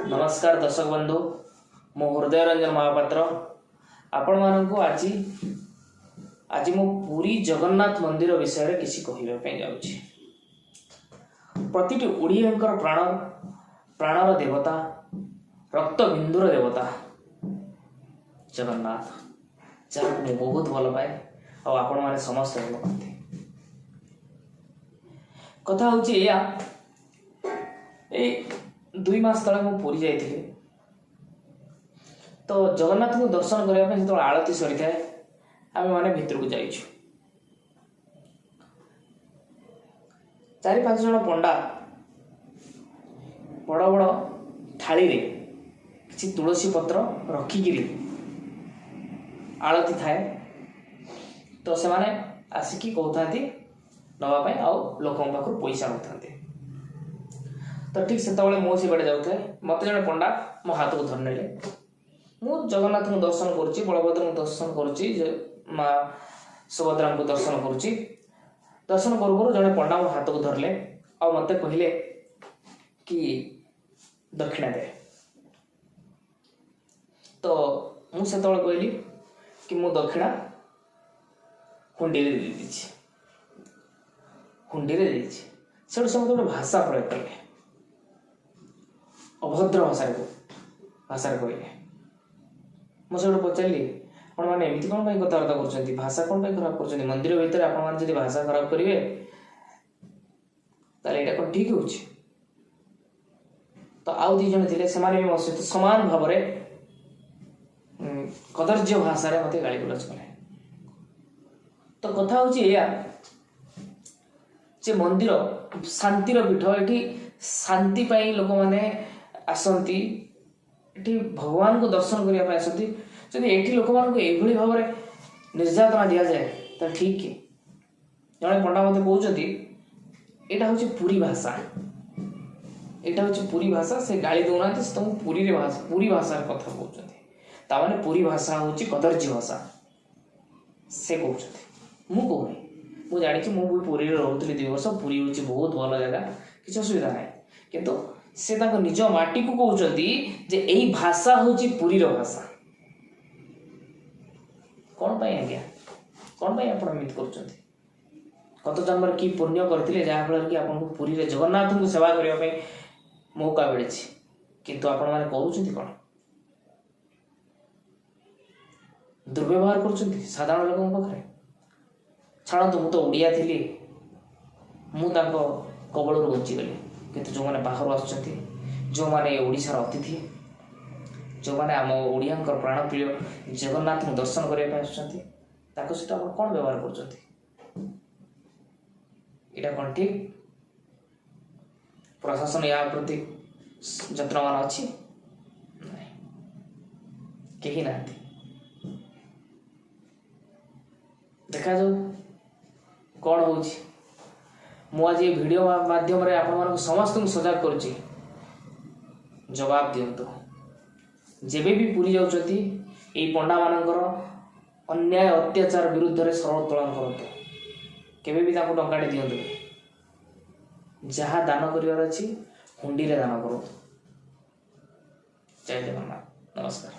नमस्कार दर्शक बंधु मो हृदय रंजन महापात्र आपण मानक आज आज मो पूरी जगन्नाथ मंदिर विषय रे किसी कहबा जाऊँ। प्रतिटी ओडियांकर प्राणर देवता रक्त बिंदुर देवता जगन्नाथ जहाँ मुझे बहुत भल पाए और आपण मैंने समस्त भल पाते। कथा हूँ ये 2 मास तले मु पुरी जाइए तो जगन्नाथ को दर्शन करने जो आरती सरी थाए आम मैंने भितर को जाइए 4-5 जन पंडा बड़ बड़ थाली रे किसी तुलसी पत्र रखिकी आरती थाए तो से माने आसिकी कहते नवापाई आउ लोकों पाखु पैसा नौता तो ठीक से मुझे बाटे जाऊे मत जड़े पंडा मो हाथ को धरने मु जगन्नाथ को दर्शन करुच्ची बलभद्र को दर्शन करुच्ची माँ सुभद्रा को दर्शन करुच्ची दर्शन करू जड़े पंडा मो हाथ को धरले आ मत कहले कि दक्षिणा दे तो मुझे कहली कि मु दक्षिणा हुंडी हुंडी से गोटे भाषा प्रयोग कले अभद्र भाषा कहले मुझे पचारि आपण मैंने एमती कौन कथबार्ता कर भाषा कौन खराब कर मंदिर भितर आप भाषा खराब करेंगे यहाँ कौन ठीक हो तो आउ 2 जन थे से मो सहित सामान भाव कदर्य भाषा मत गाड़ी गुलज कले तो कथा हूँ जे मंदिर शांतिर पीठ ये शांति लोक मैंने आसती भगवान को दर्शन करने आसती जब ये लोक मान ये भाव में निर्यातना दि जाए तो ठीक जड़े पंडा मत कहते यहाँ हूँ पुरी भाषा यहाँ हूँ पुरी भाषा से गाड़ी दौना तुमको पुरी भाषा कथा कहते मैंने पुरी भाषा हूँ कदर्य भाषा से कहते मु कहूनी मु जानी मुझे पुरी रोली 2 वर्ष पुरी हूँ बहुत भल जगह किसी असुविधा ना किंतु से निज माटी को कहते जे यही भाषा हूँ पुरी भाषा कौन पाई आज्ञा कौन पाई आप एमती कर गत जन्म कि पुण्य करते जहाँफल कि आपको पुरी जगन्नाथ को सेवा करने मौका मिली किंतु आपण मैंने कौन कौन दुर्व्यवहार कर साधारण लोक पाखे छाड़ू मु तो ओडिया थी मुझे कबल बचीगली किंतु जो मैंने बाहर आसुँच जो मैंने ओडिशार अतिथि जो मैंने आम ओडिया प्राण प्रिय जगन्नाथ को दर्शन करने सहित आप कौन व्यवहार कर कौन ठीक प्रशासन या प्रति जत्नवान अच्छी कहीं ना देखा जाऊ कौन हो आज ये वीडियो माध्यम आप समस्त सजग कर जवाब दिंतु जेबे भी पुरी जाऊँगी ये पंडा मानकर अन्याय अत्याचार विरुद्ध रे स्वर उत्तोलन करते केबे भी टंकाटे दिंतु जहाँ दान कर हुंडी रे दान करो। जय जगन्नाथ नमस्कार।